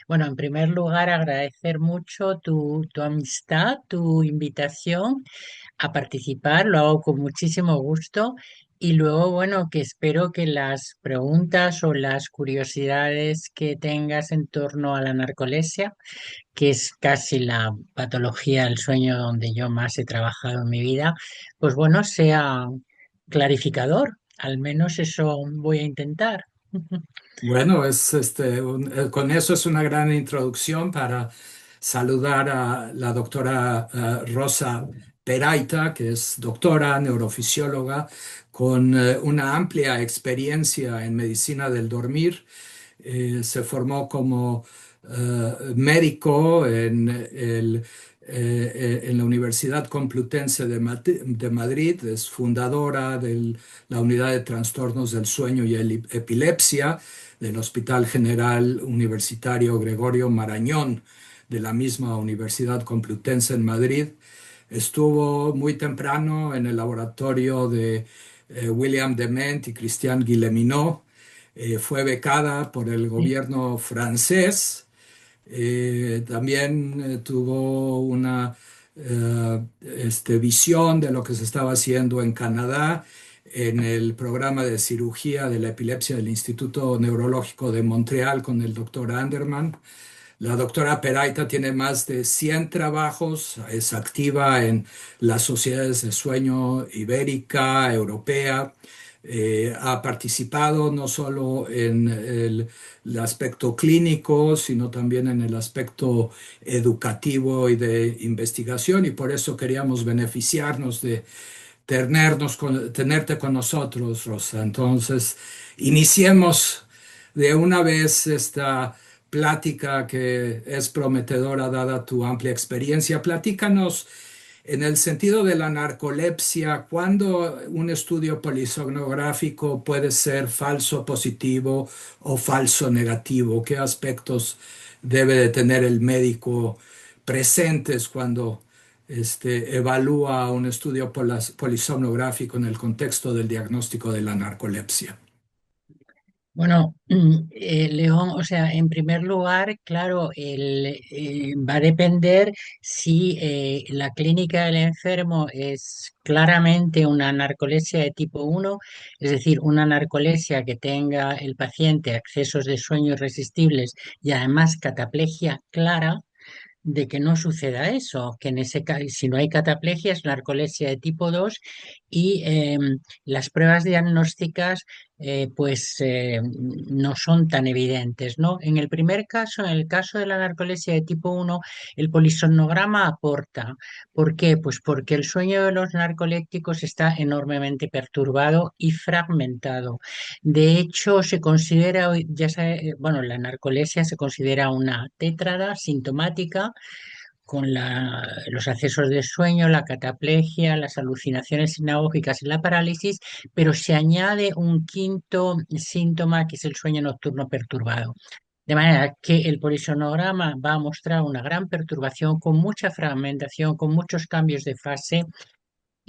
Bueno, en primer lugar, agradecer mucho tu amistad, tu invitación a participar, lo hago con muchísimo gusto. Y luego, bueno, que espero que las preguntas o las curiosidades que tengas en torno a la narcolepsia, que es casi la patología del sueño donde yo más he trabajado en mi vida, pues bueno, sea clarificador. Al menos eso voy a intentar. Bueno, con eso es una gran introducción para saludar a la doctora Rosa Peraita, que es doctora neurofisióloga con una amplia experiencia en medicina del dormir. Se formó como médico en la Universidad Complutense de Madrid. Es fundadora de la Unidad de Trastornos del Sueño y Epilepsia del Hospital General Universitario Gregorio Marañón de la misma Universidad Complutense en Madrid. Estuvo muy temprano en el laboratorio de William Dement y Christian Guilleminot. Fue becada por el Sí. gobierno francés. También tuvo una visión de lo que se estaba haciendo en Canadá en el programa de cirugía de la epilepsia del Instituto Neurológico de Montreal con el doctor Anderman. La doctora Peraita tiene más de 100 trabajos, es activa en las sociedades de sueño ibérica, europea. Ha participado no solo en el aspecto clínico, sino también en el aspecto educativo y de investigación, y por eso queríamos beneficiarnos de tenerte con nosotros, Rosa. Entonces, iniciemos de una vez esta plática que es prometedora dada tu amplia experiencia. Platícanos en el sentido de la narcolepsia, ¿cuándo un estudio polisomnográfico puede ser falso positivo o falso negativo? ¿Qué aspectos debe de tener el médico presentes cuando evalúa un estudio polisomnográfico en el contexto del diagnóstico de la narcolepsia? Bueno, León, o sea, en primer lugar, claro, va a depender si la clínica del enfermo es claramente una narcolepsia de tipo uno, es decir, una narcolepsia que tenga el paciente accesos de sueño irresistibles y además cataplegia clara, de que no suceda eso, que en ese caso, si no hay cataplegia, es narcolepsia de tipo 2 y las pruebas diagnósticas no son tan evidentes, ¿no? En el primer caso, en el caso de la narcolepsia de tipo uno, el polisomnograma aporta. ¿Por qué? Pues porque el sueño de los narcolépticos está enormemente perturbado y fragmentado. De hecho, se considera, bueno, la narcolepsia se considera una tétrada sintomática con los accesos de sueño, la cataplegia, las alucinaciones sinagógicas y la parálisis, pero se añade un quinto síntoma que es el sueño nocturno perturbado. De manera que el polisonograma va a mostrar una gran perturbación con mucha fragmentación, con muchos cambios de fase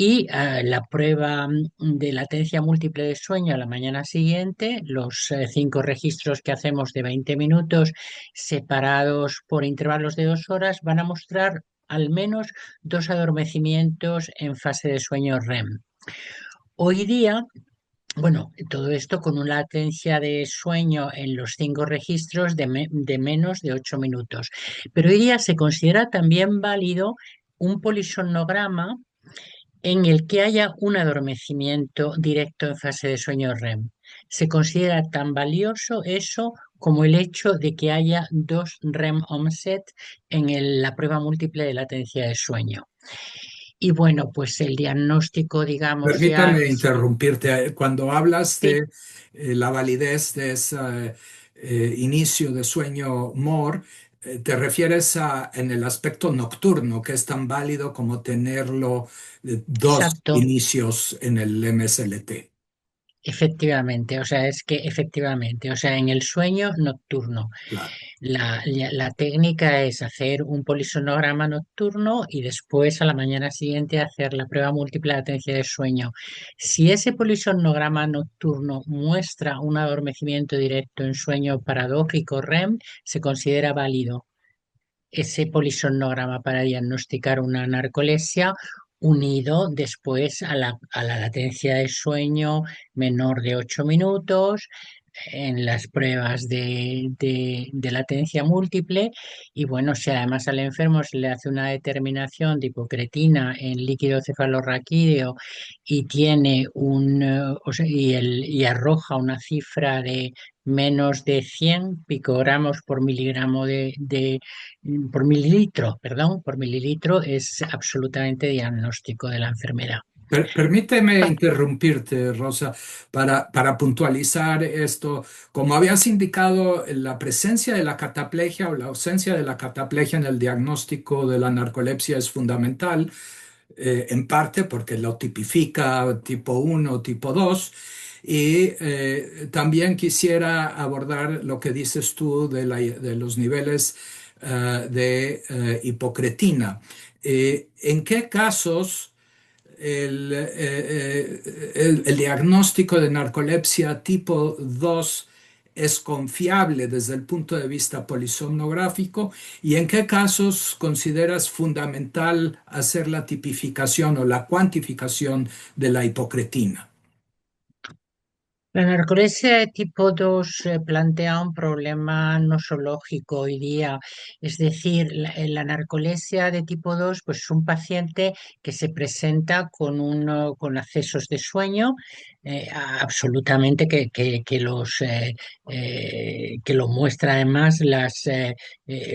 y la prueba de latencia múltiple de sueño a la mañana siguiente, los 5 registros que hacemos de 20 minutos separados por intervalos de 2 horas, van a mostrar al menos 2 adormecimientos en fase de sueño REM. Hoy día, bueno, todo esto con una latencia de sueño en los 5 registros de menos de 8 minutos. Pero hoy día se considera también válido un polisomnograma en el que haya un adormecimiento directo en fase de sueño REM. Se considera tan valioso eso como el hecho de que haya dos REM onset en la prueba múltiple de latencia de sueño. Y bueno, pues el diagnóstico, digamos ya, Permítame interrumpirte. Cuando hablas sí, de la validez de ese inicio de sueño MOR, te refieres a en el aspecto nocturno, que es tan válido como tenerlo dos exacto. inicios en el MSLT. efectivamente, o sea, es que efectivamente, o sea, en el sueño nocturno. Claro. La técnica es hacer un polisonograma nocturno y después a la mañana siguiente hacer la prueba múltiple de latencia de sueño. Si ese polisonograma nocturno muestra un adormecimiento directo en sueño paradójico REM, se considera válido ese polisomnograma para diagnosticar una narcolepsia unido después a la latencia de sueño menor de 8 minutos en las pruebas de latencia múltiple y bueno, si además al enfermo se le hace una determinación de hipocretina en líquido cefalorraquídeo y tiene y arroja una cifra de menos de 100 picogramos por miligramo por mililitro, perdón, por mililitro es absolutamente diagnóstico de la enfermedad. Permíteme interrumpirte, Rosa, para puntualizar esto. Como habías indicado, la presencia de la cataplegia o la ausencia de la cataplegia en el diagnóstico de la narcolepsia es fundamental, en parte porque lo tipifica tipo 1, tipo 2. Y también quisiera abordar lo que dices tú de los niveles hipocretina. ¿En qué casos el diagnóstico de narcolepsia tipo 2 es confiable desde el punto de vista polisomnográfico y en qué casos consideras fundamental hacer la tipificación o la cuantificación de la hipocretina? La narcolepsia de tipo 2 plantea un problema nosológico hoy día, es decir, la narcolepsia de tipo 2 pues es un paciente que se presenta con accesos de sueño, absolutamente que lo muestra además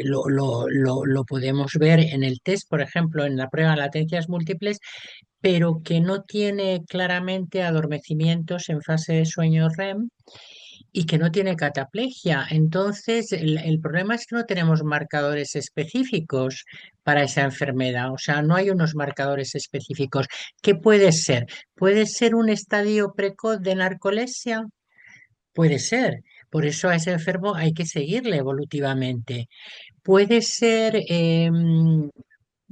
lo podemos ver en el test, por ejemplo, en la prueba de latencias múltiples pero que no tiene claramente adormecimientos en fase de sueño REM y que no tiene cataplegia. Entonces, el problema es que no tenemos marcadores específicos para esa enfermedad, o sea, no hay unos marcadores específicos. ¿Qué puede ser? ¿Puede ser un estadio precoz de narcolepsia? Puede ser. Por eso a ese enfermo hay que seguirle evolutivamente. Puede ser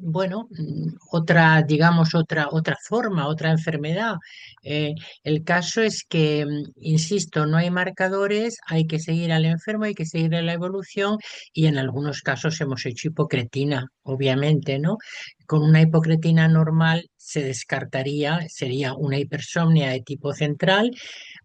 bueno, otra forma, otra enfermedad. Eh, el caso es que, insisto, no hay marcadores, hay que seguir al enfermo, hay que seguir la evolución y en algunos casos hemos hecho hipocretina, obviamente, ¿no? Con una hipocretina normal se descartaría, sería una hipersomnia de tipo central,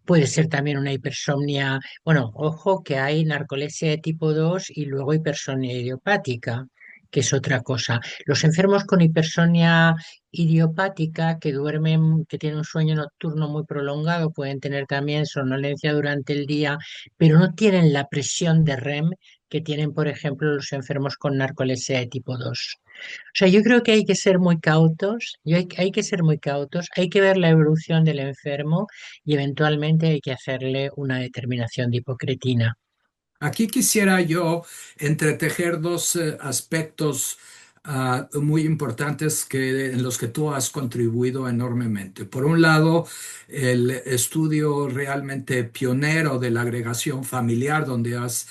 puede ser también una hipersomnia, bueno, ojo que hay narcolepsia de tipo 2 y luego hipersomnia idiopática, que es otra cosa. Los enfermos con hipersonia idiopática que duermen, que tienen un sueño nocturno muy prolongado, pueden tener también somnolencia durante el día, pero no tienen la presión de REM que tienen, por ejemplo, los enfermos con narcolepsia de tipo 2. O sea, yo creo que hay que ser muy cautos, hay que ser muy cautos, hay que ver la evolución del enfermo y eventualmente hay que hacerle una determinación de hipocretina. Aquí quisiera yo entretejer dos aspectos muy importantes en los que tú has contribuido enormemente. Por un lado, el estudio realmente pionero de la agregación familiar, donde has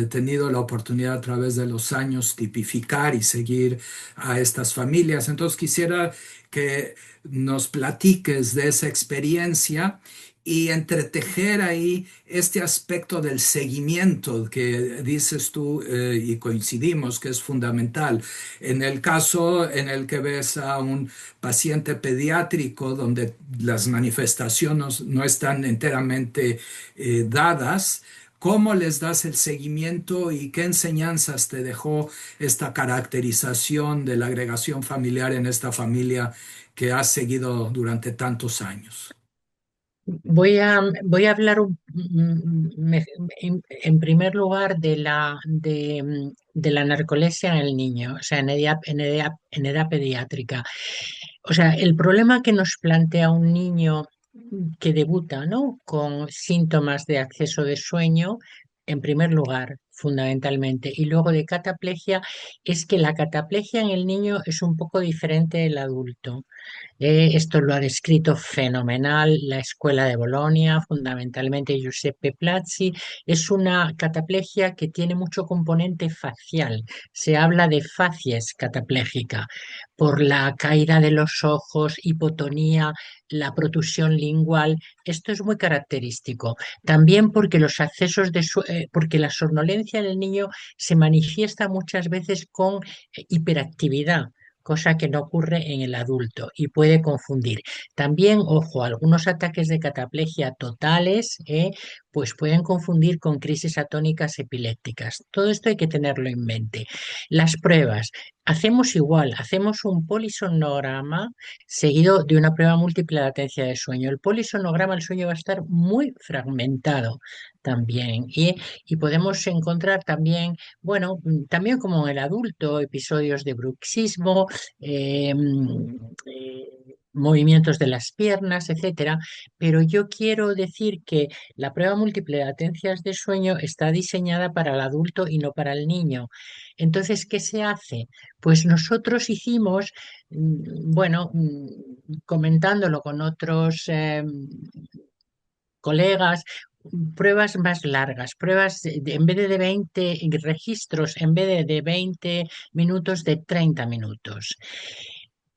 tenido la oportunidad a través de los años tipificar y seguir a estas familias. Entonces quisiera que nos platiques de esa experiencia y entretejer ahí este aspecto del seguimiento que dices tú y coincidimos que es fundamental. En el caso en el que ves a un paciente pediátrico donde las manifestaciones no están enteramente dadas, ¿cómo les das el seguimiento y qué enseñanzas te dejó esta caracterización de la agregación familiar en esta familia que has seguido durante tantos años? Voy a hablar en primer lugar de la narcolepsia en el niño, o sea, en edad pediátrica. O sea, el problema que nos plantea un niño que debuta, ¿no? Con síntomas de acceso de sueño, en primer lugar, fundamentalmente. Y luego de cataplegia es que la cataplegia en el niño es un poco diferente del adulto. Esto lo ha descrito fenomenal la Escuela de Bolonia, fundamentalmente Giuseppe Plazzi. Es una cataplegia que tiene mucho componente facial. Se habla de facies cataplégica por la caída de los ojos, hipotonía, la protusión lingual. Esto es muy característico. También porque los accesos porque la somnolencia en el niño se manifiesta muchas veces con hiperactividad, cosa que no ocurre en el adulto y puede confundir. También, ojo, algunos ataques de cataplegia totales, pues pueden confundir con crisis atónicas epilépticas. Todo esto hay que tenerlo en mente. Las pruebas. Hacemos igual, hacemos un polisomnograma seguido de una prueba múltiple de latencia de sueño. El polisomnograma, el sueño va a estar muy fragmentado también y podemos encontrar también, bueno, también como en el adulto, episodios de bruxismo, movimientos de las piernas, etcétera. Pero yo quiero decir que la prueba múltiple de latencias de sueño está diseñada para el adulto y no para el niño. Entonces, ¿qué se hace? Pues nosotros hicimos, bueno, comentándolo con otros colegas, pruebas más largas, pruebas en vez de 20 registros, en vez de 20 minutos, de 30 minutos.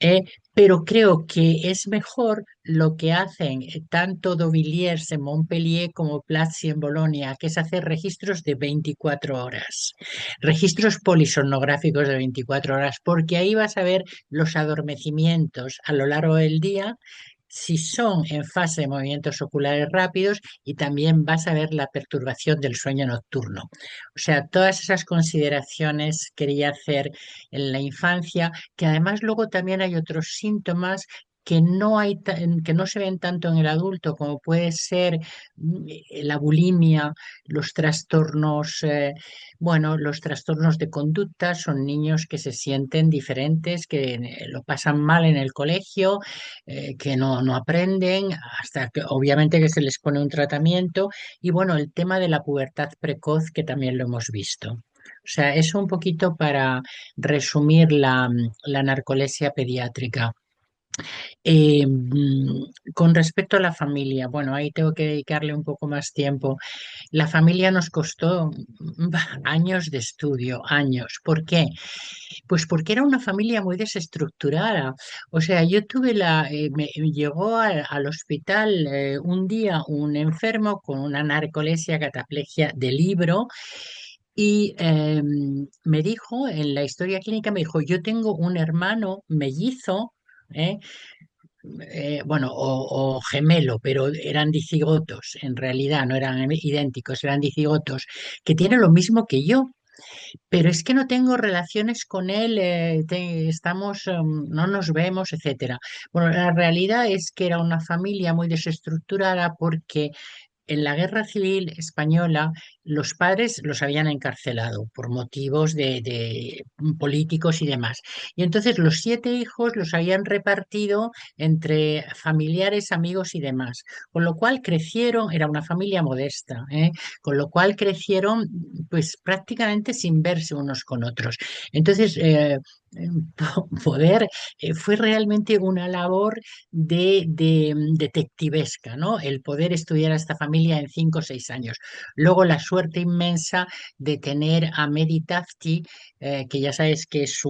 Eh, pero creo que es mejor lo que hacen tanto Dovilliers en Montpellier como Platzi en Bolonia, que es hacer registros de 24 horas, registros polisomnográficos de 24 horas, porque ahí vas a ver los adormecimientos a lo largo del día, si son en fase de movimientos oculares rápidos, y también vas a ver la perturbación del sueño nocturno. O sea, todas esas consideraciones quería hacer en la infancia, que además luego también hay otros síntomas que no se ven tanto en el adulto, como puede ser la bulimia, los trastornos, bueno, los trastornos de conducta. Son niños que se sienten diferentes, que lo pasan mal en el colegio, que no aprenden, hasta que obviamente que se les pone un tratamiento. Y bueno, el tema de la pubertad precoz, que también lo hemos visto. O sea, eso un poquito para resumir la narcolepsia pediátrica. Con respecto a la familia, bueno, ahí tengo que dedicarle un poco más tiempo. La familia nos costó años de estudio, años. ¿Por qué? Pues porque era una familia muy desestructurada. O sea, yo tuve me llegó al hospital un día un enfermo con una narcolepsia cataplegia de libro. Y me dijo, en la historia clínica, me dijo, yo tengo un hermano mellizo, ¿eh? Bueno, o gemelo, pero eran dicigotos, en realidad no eran idénticos, eran dicigotos, que tiene lo mismo que yo, pero es que no tengo relaciones con él, estamos, no nos vemos, etcétera. Bueno, la realidad es que era una familia muy desestructurada porque en la Guerra Civil Española los padres los habían encarcelado por motivos de políticos y demás. Y entonces los 7 hijos los habían repartido entre familiares, amigos y demás. Con lo cual crecieron, era una familia modesta, con lo cual crecieron pues prácticamente sin verse unos con otros. Entonces, poder, fue realmente una labor de detectivesca, ¿no? El poder estudiar a esta familia en 5 o 6 años. Luego la suerte inmensa de tener a Mehdi Tafti, que ya sabes que es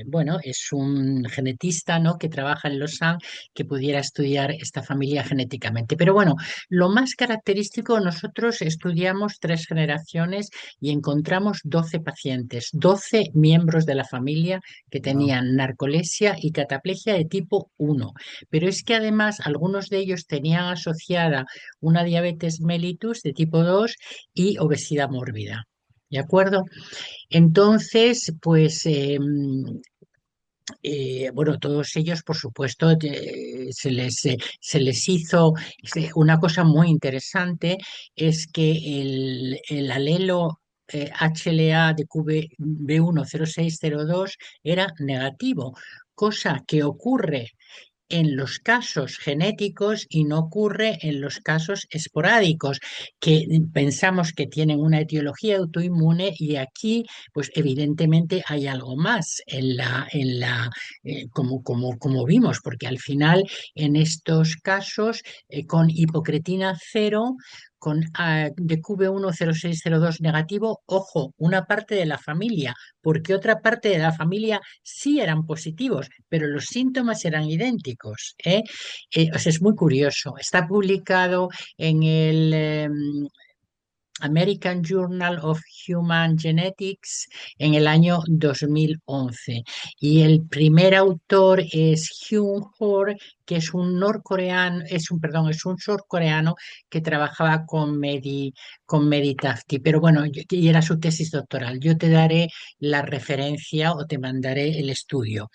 bueno, es un genetista, ¿no? Que trabaja en Lausanne, que pudiera estudiar esta familia genéticamente. Pero bueno, lo más característico, nosotros estudiamos 3 generaciones y encontramos 12 pacientes, 12 miembros de la familia que Wow. tenían narcolepsia y cataplegia de tipo 1. Pero es que además algunos de ellos tenían asociada una diabetes mellitus de tipo 2 y obesidad mórbida. ¿De acuerdo? Entonces, pues bueno, todos ellos, por supuesto, se les hizo una cosa muy interesante, es que el alelo HLA de QB10602 era negativo, cosa que ocurre en los casos genéticos y no ocurre en los casos esporádicos, que pensamos que tienen una etiología autoinmune y aquí, pues evidentemente hay algo más como vimos, porque al final en estos casos con hipocretina cero, con de QV10602 negativo, ojo, una parte de la familia, porque otra parte de la familia sí eran positivos, pero los síntomas eran idénticos, ¿eh? O sea, es muy curioso. Está publicado en el American Journal of Human Genetics en el año 2011. Y el primer autor es Hyun Hor, que es un norcoreano, es un surcoreano que trabajaba con Meditafti. Pero bueno, y era su tesis doctoral. Yo te daré la referencia o te mandaré el estudio.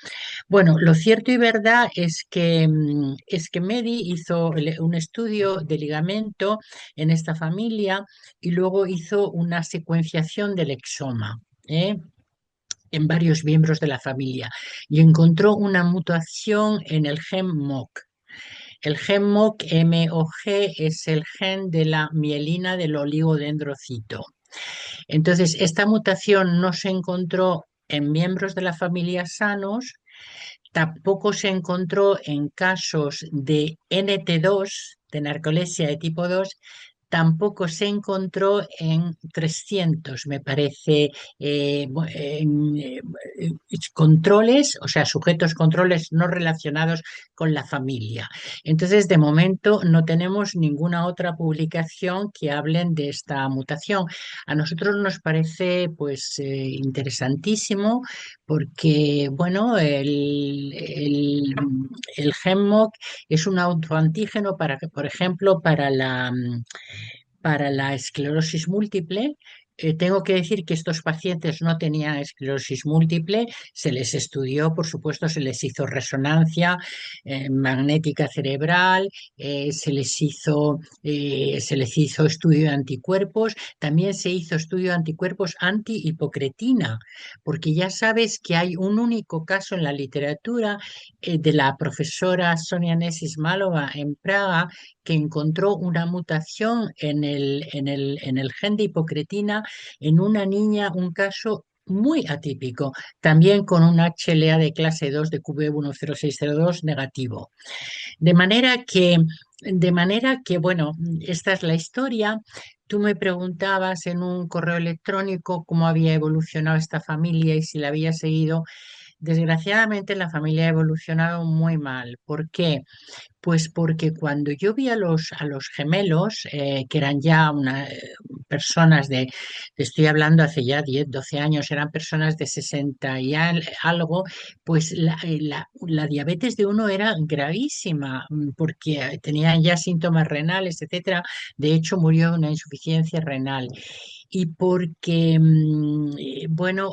Bueno, lo cierto y verdad es que Medi hizo un estudio de ligamento en esta familia y luego hizo una secuenciación del exoma. ¿Eh? En varios miembros de la familia y encontró una mutación en el gen MOC. El gen MOC, MOG, es el gen de la mielina del oligodendrocito. Entonces, esta mutación no se encontró en miembros de la familia sanos. Tampoco se encontró en casos de NT2, de narcolepsia de tipo 2, tampoco se encontró en 300, me parece, controles, o sea, sujetos controles no relacionados con la familia. Entonces, de momento no tenemos ninguna otra publicación que hablen de esta mutación. A nosotros nos parece, pues, interesantísimo porque, bueno, el GenMock es un autoantígeno para, por ejemplo, para la esclerosis múltiple. Tengo que decir que estos pacientes no tenían esclerosis múltiple, se les estudió, por supuesto, se les hizo resonancia magnética cerebral, se les hizo estudio de anticuerpos, también se hizo estudio de anticuerpos anti-hipocretina, porque ya sabes que hay un único caso en la literatura de la profesora Sonia Nesis-Malova en Praga, que encontró una mutación en el gen de hipocretina en una niña, un caso muy atípico, también con un HLA de clase 2 de QV10602 negativo. De manera que, bueno, esta es la historia. Tú me preguntabas en un correo electrónico cómo había evolucionado esta familia y si la había seguido. Desgraciadamente la familia ha evolucionado muy mal. ¿Por qué? Pues porque cuando yo vi a los gemelos, que eran ya personas te estoy hablando hace ya 10 12 años, eran personas de 60 y algo, pues la diabetes de uno era gravísima, porque tenían ya síntomas renales, etcétera. De hecho, murió de una insuficiencia renal. Y porque, bueno,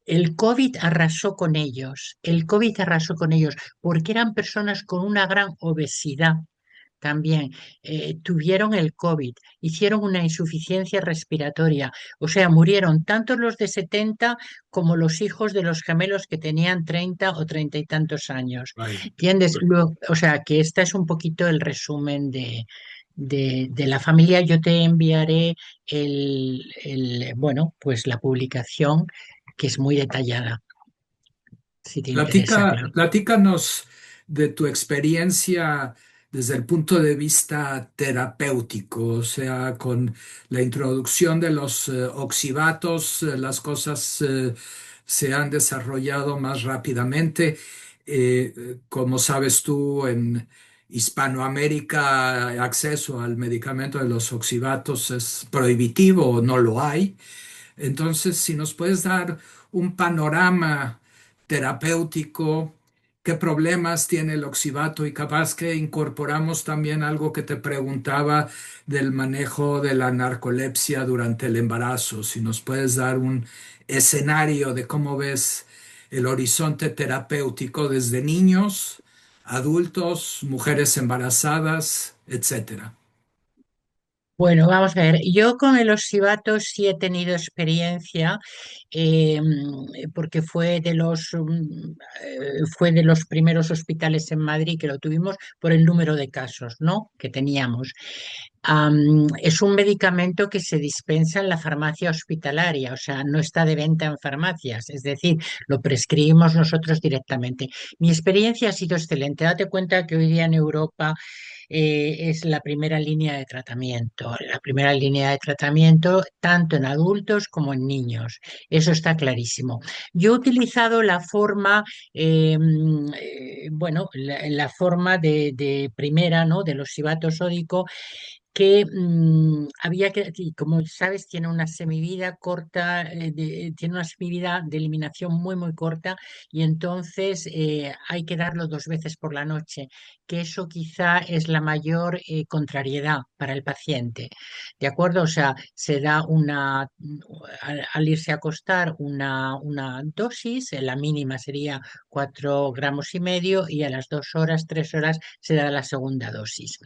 el COVID arrasó con ellos, el COVID arrasó con ellos, porque eran personas con una gran obesidad también. Tuvieron el COVID, hicieron una insuficiencia respiratoria, o sea, murieron tanto los de 70 como los hijos de los gemelos que tenían 30 o 30 y tantos años. Vaya. ¿Entiendes? O sea, que este es un poquito el resumen de la familia. Yo te enviaré bueno, pues la publicación que es muy detallada, si te interesa, claro. Platícanos de tu experiencia desde el punto de vista terapéutico, o sea, con la introducción de los oxibatos, las cosas se han desarrollado más rápidamente. Como sabes tú, en Hispanoamérica, acceso al medicamento de los oxibatos es prohibitivo o no lo hay. Entonces, si nos puedes dar un panorama terapéutico, qué problemas tiene el oxibato y capaz que incorporamos también algo que te preguntaba del manejo de la narcolepsia durante el embarazo, si nos puedes dar un escenario de cómo ves el horizonte terapéutico desde niños, adultos, mujeres embarazadas, etcétera. Bueno, vamos a ver, yo con el oxibato sí he tenido experiencia porque fue de los primeros hospitales en Madrid que lo tuvimos por el número de casos, ¿no? que teníamos. Es un medicamento que se dispensa en la farmacia hospitalaria, o sea, no está de venta en farmacias, es decir, lo prescribimos nosotros directamente. Mi experiencia ha sido excelente. Date cuenta que hoy día en Europa es la primera línea de tratamiento, la primera línea de tratamiento tanto en adultos como en niños. Eso está clarísimo. Yo he utilizado la forma, bueno, la forma de primera, ¿no? Del oxibato sódico que había que, y como sabes, tiene una semivida corta, tiene una semivida de eliminación muy, muy corta y entonces hay que darlo 2 veces por la noche, que eso quizá es la mayor contrariedad para el paciente. ¿De acuerdo? O sea, se da al irse a acostar una dosis, la mínima sería 4,5 gramos y a las 2 horas, 3 horas se da la segunda dosis.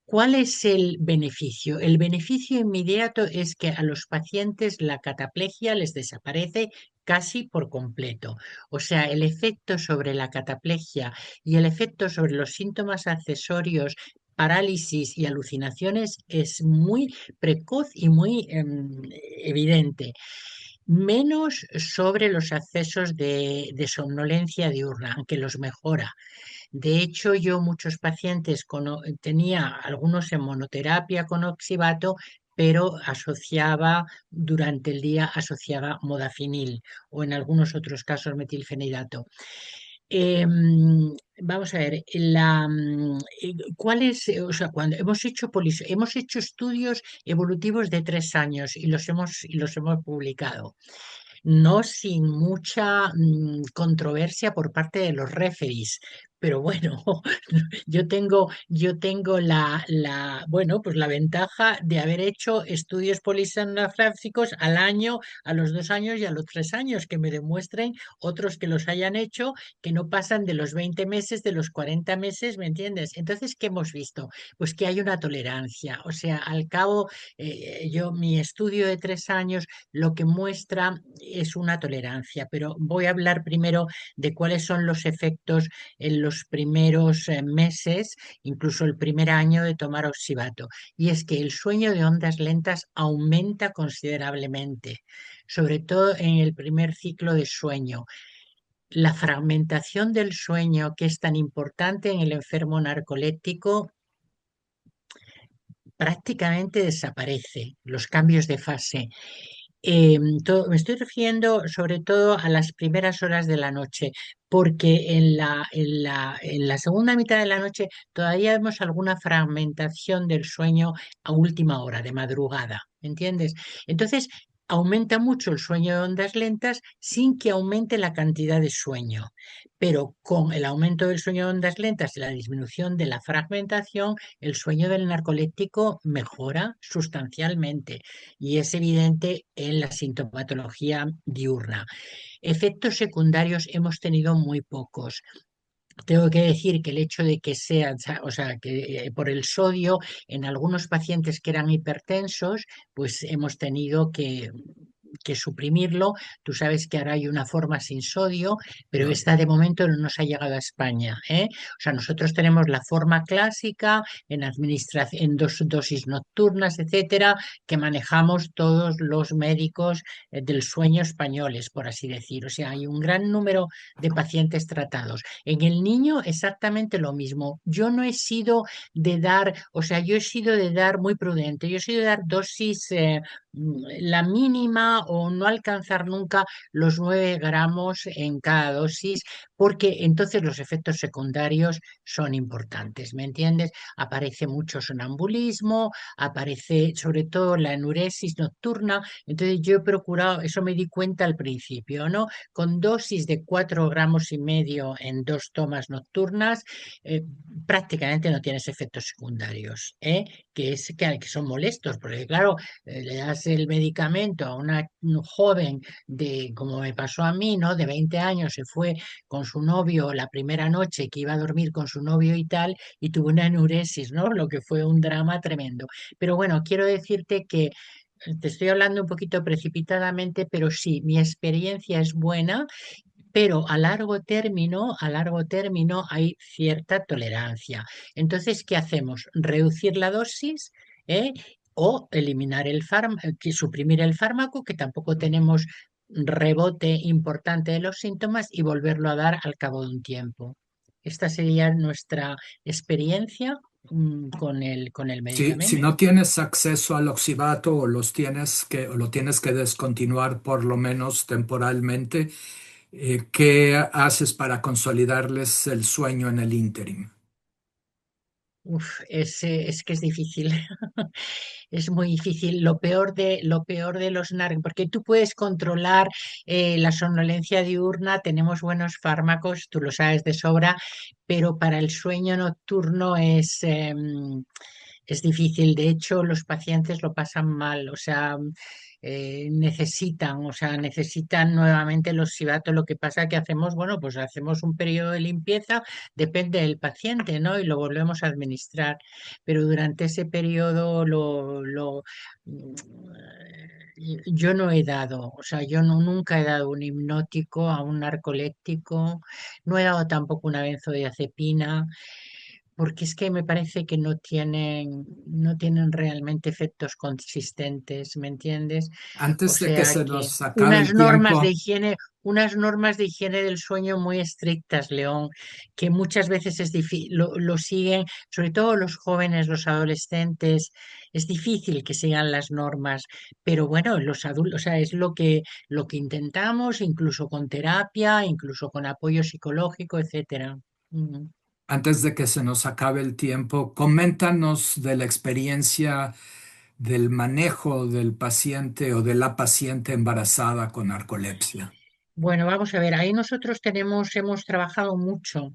¿Cuál es el beneficio? El beneficio inmediato es que a los pacientes la cataplegia les desaparece casi por completo. O sea, el efecto sobre la cataplegia y el efecto sobre los síntomas accesorios, parálisis y alucinaciones es muy precoz y muy evidente. Menos sobre los accesos de somnolencia diurna, aunque los mejora. De hecho, yo muchos pacientes tenía algunos en monoterapia con oxibato, pero durante el día asociaba modafinil o en algunos otros casos metilfenidato. Vamos a ver, ¿cuál es? O sea, cuando hemos hecho estudios evolutivos de 3 años y los hemos publicado no sin mucha controversia por parte de los referees. Pero bueno, yo tengo bueno, pues la ventaja de haber hecho estudios polisomnográficos al año, a los 2 años y a los 3 años, que me demuestren otros que los hayan hecho, que no pasan de los 20 meses, de los 40 meses, ¿me entiendes? Entonces, ¿qué hemos visto? Pues que hay una tolerancia. O sea, al cabo, mi estudio de 3 años lo que muestra es una tolerancia, pero voy a hablar primero de cuáles son los efectos en los primeros meses, incluso el primer año de tomar oxibato. Y es que el sueño de ondas lentas aumenta considerablemente, sobre todo en el primer ciclo de sueño. La fragmentación del sueño, que es tan importante en el enfermo narcoléptico, prácticamente desaparece, los cambios de fase. Me estoy refiriendo sobre todo a las primeras horas de la noche, porque en la segunda mitad de la noche todavía vemos alguna fragmentación del sueño a última hora, de madrugada, ¿entiendes? Entonces, aumenta mucho el sueño de ondas lentas sin que aumente la cantidad de sueño, pero con el aumento del sueño de ondas lentas y la disminución de la fragmentación, el sueño del narcoléptico mejora sustancialmente y es evidente en la sintomatología diurna. Efectos secundarios hemos tenido muy pocos. Tengo que decir que el hecho de que o sea, que por el sodio, en algunos pacientes que eran hipertensos, pues hemos tenido que suprimirlo. Tú sabes que ahora hay una forma sin sodio, pero Claro. esta de momento no nos ha llegado a España, ¿eh? O sea, nosotros tenemos la forma clásica en administración, en dos dosis nocturnas, etcétera, que manejamos todos los médicos del sueño españoles, por así decir. O sea, hay un gran número de pacientes tratados. En el niño exactamente lo mismo. Yo no he sido de dar, o sea, yo he sido de dar muy prudente. Yo he sido de dar dosis la mínima o no alcanzar nunca los 9 gramos en cada dosis, porque entonces los efectos secundarios son importantes, ¿me entiendes? Aparece mucho sonambulismo, aparece sobre todo la enuresis nocturna, entonces yo he procurado, eso me di cuenta al principio, ¿no? Con dosis de 4,5 gramos en 2 tomas nocturnas, eh, prácticamente no tienes efectos secundarios, ¿eh? Que son molestos, porque claro, le das el medicamento a una joven como me pasó a mí, ¿no? De 20 años, se fue con su novio la primera noche que iba a dormir con su novio y tal, y tuvo una enuresis, ¿no? Lo que fue un drama tremendo. Pero bueno, quiero decirte que te estoy hablando un poquito precipitadamente, pero sí, mi experiencia es buena, pero a largo término hay cierta tolerancia. Entonces, ¿qué hacemos? Reducir la dosis, ¿eh? O eliminar suprimir el fármaco, que tampoco tenemos rebote importante de los síntomas, y volverlo a dar al cabo de un tiempo. Esta sería nuestra experiencia con el Si medicamento. no tienes acceso al oxibato o lo tienes que descontinuar por lo menos temporalmente, ¿qué haces para consolidarles el sueño en el ínterin? Uf, es que es difícil. Es muy difícil. Lo peor de los NARC, porque tú puedes controlar la somnolencia diurna, tenemos buenos fármacos, tú lo sabes de sobra, pero para el sueño nocturno es difícil. De hecho, los pacientes lo pasan mal, o sea, necesitan nuevamente el oxibato. Lo que pasa que hacemos, bueno, pues hacemos un periodo de limpieza, depende del paciente, ¿no? Y lo volvemos a administrar, pero durante ese periodo mm, yo no he dado, o sea, yo no, nunca he dado un hipnótico a un narcoléptico, no he dado tampoco una benzodiazepina, porque es que me parece que no tienen realmente efectos consistentes, ¿me entiendes? O Antes de que sea se que nos acabe el tiempo, unas normas de higiene del sueño muy estrictas, León, que muchas veces lo siguen, sobre todo los jóvenes, los adolescentes, es difícil que sigan las normas, pero bueno, los adultos, o sea, es lo que intentamos, incluso con terapia, incluso con apoyo psicológico, etcétera. Ujú. antes de que se nos acabe el tiempo, coméntanos de la experiencia del manejo del paciente o de la paciente embarazada con narcolepsia. Bueno, vamos a ver, ahí nosotros hemos trabajado mucho.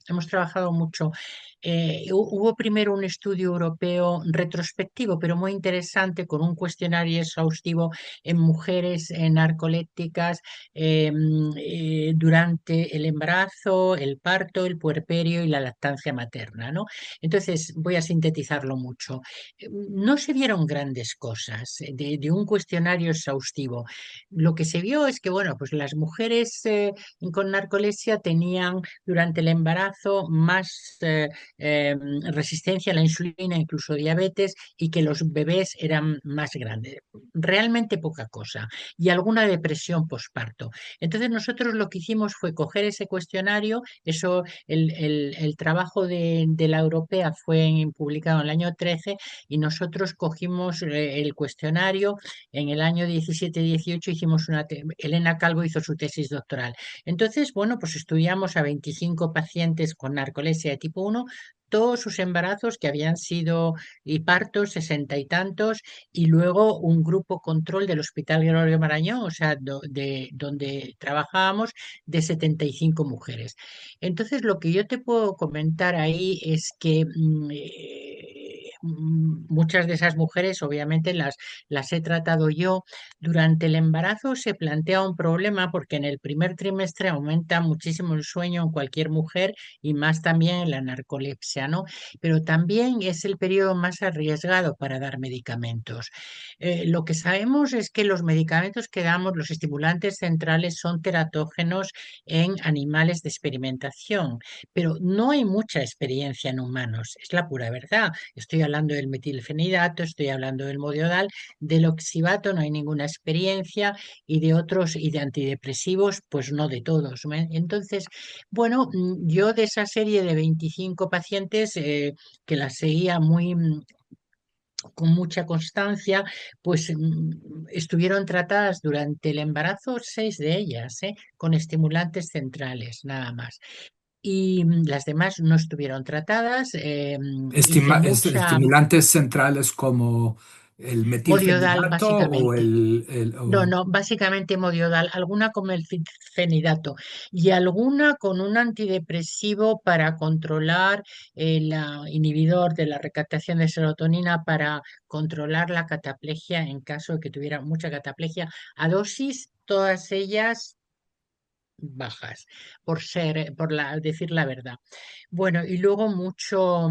Hubo primero un estudio europeo retrospectivo, pero muy interesante, con un cuestionario exhaustivo en mujeres narcolépticas durante el embarazo, el parto, el puerperio y la lactancia materna, ¿no? Entonces, voy a sintetizarlo mucho. No se vieron grandes cosas de un cuestionario exhaustivo. Lo que se vio es que, bueno, pues las mujeres con narcolepsia tenían durante el embarazo más resistencia a la insulina, incluso diabetes, y que los bebés eran más grandes. Realmente poca cosa. Y alguna depresión posparto. Entonces nosotros lo que hicimos fue coger ese cuestionario, el trabajo de la europea fue publicado en el año 13, y nosotros cogimos el cuestionario en el año 17-18, hicimos Elena Calvo hizo su tesis doctoral. Entonces, bueno, pues estudiamos a 25 pacientes con narcolepsia de tipo 1, todos sus embarazos que habían sido y partos, 60 y tantos, y luego un grupo control del Hospital Gregorio Marañón, o sea, donde trabajábamos, de 75 mujeres. Entonces, lo que yo te puedo comentar ahí es que muchas de esas mujeres, obviamente, las he tratado yo. Durante el embarazo se plantea un problema porque en el primer trimestre aumenta muchísimo el sueño en cualquier mujer, y más también en la narcolepsia, ¿no? Pero también es el periodo más arriesgado para dar medicamentos. Lo que sabemos es que los medicamentos que damos, los estimulantes centrales, son teratógenos en animales de experimentación, pero no hay mucha experiencia en humanos, es la pura verdad. Estoy hablando del metilfenidato, estoy hablando del modiodal, del oxibato no hay ninguna experiencia, y de otros y de antidepresivos, pues no de todos. Entonces, bueno, yo de esa serie de 25 pacientes que las seguía con mucha constancia, pues estuvieron tratadas durante el embarazo, 6 de ellas, con estimulantes centrales, nada más. Y las demás no estuvieron tratadas. Hice mucha. Estimulantes centrales como el Modiodal, metilfenidato o básicamente. No, o- no, básicamente modiodal, alguna con el fenidato y alguna con un antidepresivo para controlar el inhibidor de la recaptación de serotonina para controlar la cataplegia en caso de que tuviera mucha cataplegia a dosis, todas ellas bajas, decir la verdad. Bueno, y luego mucho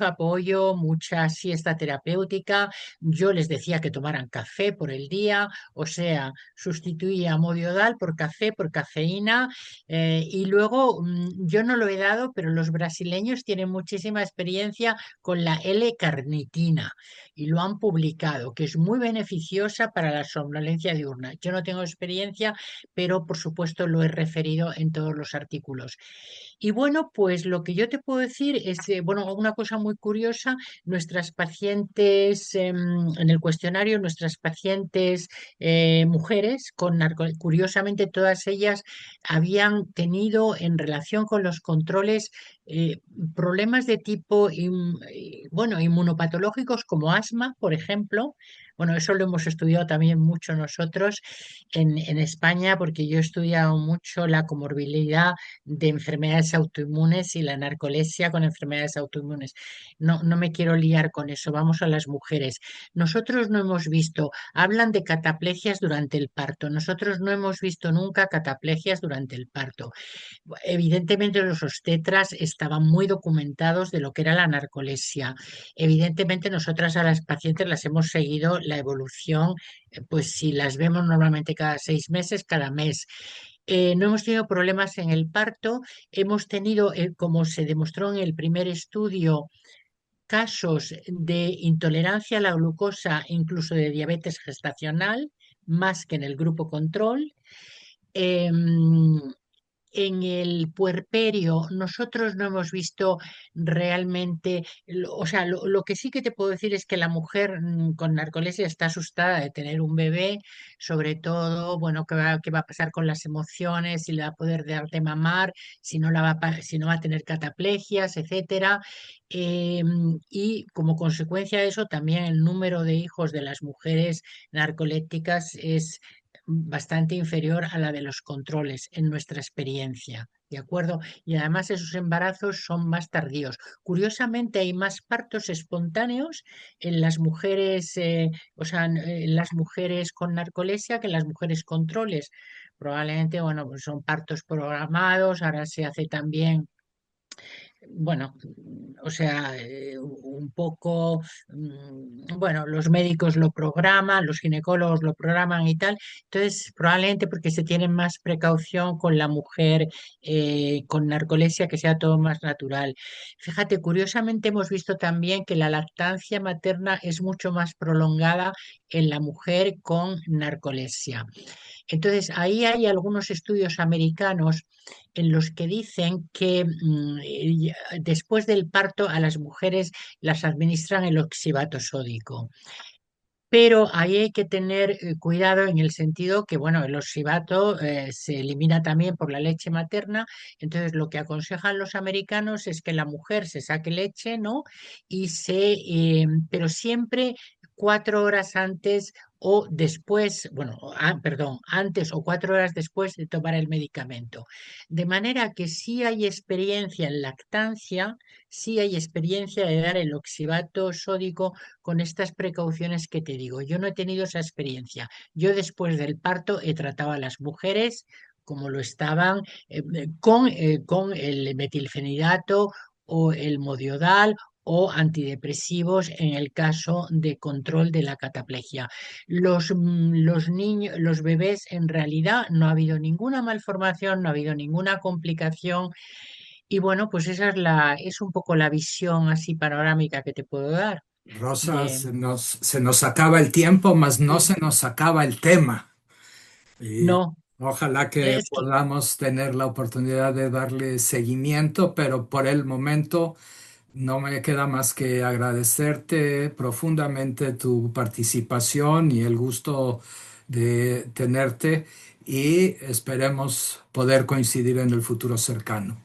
apoyo, mucha siesta terapéutica. Yo les decía que tomaran café por el día, o sea, sustituía Modiodal por café, por cafeína. Y luego, yo no lo he dado, pero los brasileños tienen muchísima experiencia con la L-carnitina y lo han publicado, que es muy beneficiosa para la somnolencia diurna. Yo no tengo experiencia, pero por supuesto lo he referido en todos los artículos. Y bueno, pues lo que yo te puedo decir es, bueno, una cosa muy curiosa, nuestras pacientes, en el cuestionario, nuestras pacientes mujeres, curiosamente todas ellas habían tenido en relación con los controles eh, problemas de tipo, bueno, inmunopatológicos como asma, por ejemplo. Bueno, eso lo hemos estudiado también mucho nosotros en España, porque yo he estudiado mucho la comorbilidad de enfermedades autoinmunes y la narcolepsia con enfermedades autoinmunes. No, no me quiero liar con eso, vamos a las mujeres. Nosotros no hemos visto, hablan de cataplegias durante el parto, nosotros no hemos visto nunca cataplegias durante el parto. Evidentemente los obstetras estaban muy documentados de lo que era la narcolepsia. Evidentemente nosotras a las pacientes las hemos seguido la evolución, pues si las vemos normalmente cada 6 meses, cada mes. No hemos tenido problemas en el parto, hemos tenido, como se demostró en el primer estudio, casos de intolerancia a la glucosa, incluso de diabetes gestacional, más que en el grupo control. Em, en el puerperio nosotros no hemos visto realmente, o sea, lo que sí que te puedo decir es que la mujer con narcolepsia está asustada de tener un bebé, sobre todo, bueno, qué va a pasar con las emociones, si le va a poder dar de mamar, si no, si no va a tener cataplegias, etcétera. Y como consecuencia de eso, también el número de hijos de las mujeres narcolépticas es bastante inferior a la de los controles en nuestra experiencia, ¿de acuerdo? Y además esos embarazos son más tardíos. Curiosamente hay más partos espontáneos en las mujeres, o sea, en las mujeres con narcolepsia que en las mujeres controles. Probablemente, bueno, pues son partos programados, ahora se hace también, bueno, o sea, un poco, bueno, los médicos lo programan, los ginecólogos lo programan y tal, entonces probablemente porque se tiene más precaución con la mujer con narcolepsia, que sea todo más natural. Fíjate, curiosamente hemos visto también que la lactancia materna es mucho más prolongada en la mujer con narcolepsia. Entonces, ahí hay algunos estudios americanos en los que dicen que después del parto a las mujeres las administran el oxibato sódico. Pero ahí hay que tener cuidado en el sentido que, bueno, el oxibato se elimina también por la leche materna. Entonces, lo que aconsejan los americanos es que la mujer se saque leche, ¿no? Pero siempre 4 horas antes o después, bueno, perdón, antes o 4 horas después de tomar el medicamento. De manera que sí hay experiencia en lactancia, sí hay experiencia de dar el oxibato sódico con estas precauciones que te digo. Yo no he tenido esa experiencia. Yo después del parto he tratado a las mujeres como lo estaban con el metilfenidato o el modiodal o antidepresivos en el caso de control de la cataplegia. Los niños, los bebés, en realidad no ha habido ninguna malformación, no ha habido ninguna complicación. Y bueno, pues esa es un poco la visión así panorámica que te puedo dar. Rosa, De, se nos acaba el tiempo, mas no sí, se nos acaba el tema. Y no, ojalá que es que podamos tener la oportunidad de darle seguimiento, pero por el momento no me queda más que agradecerte profundamente tu participación y el gusto de tenerte y esperemos poder coincidir en el futuro cercano.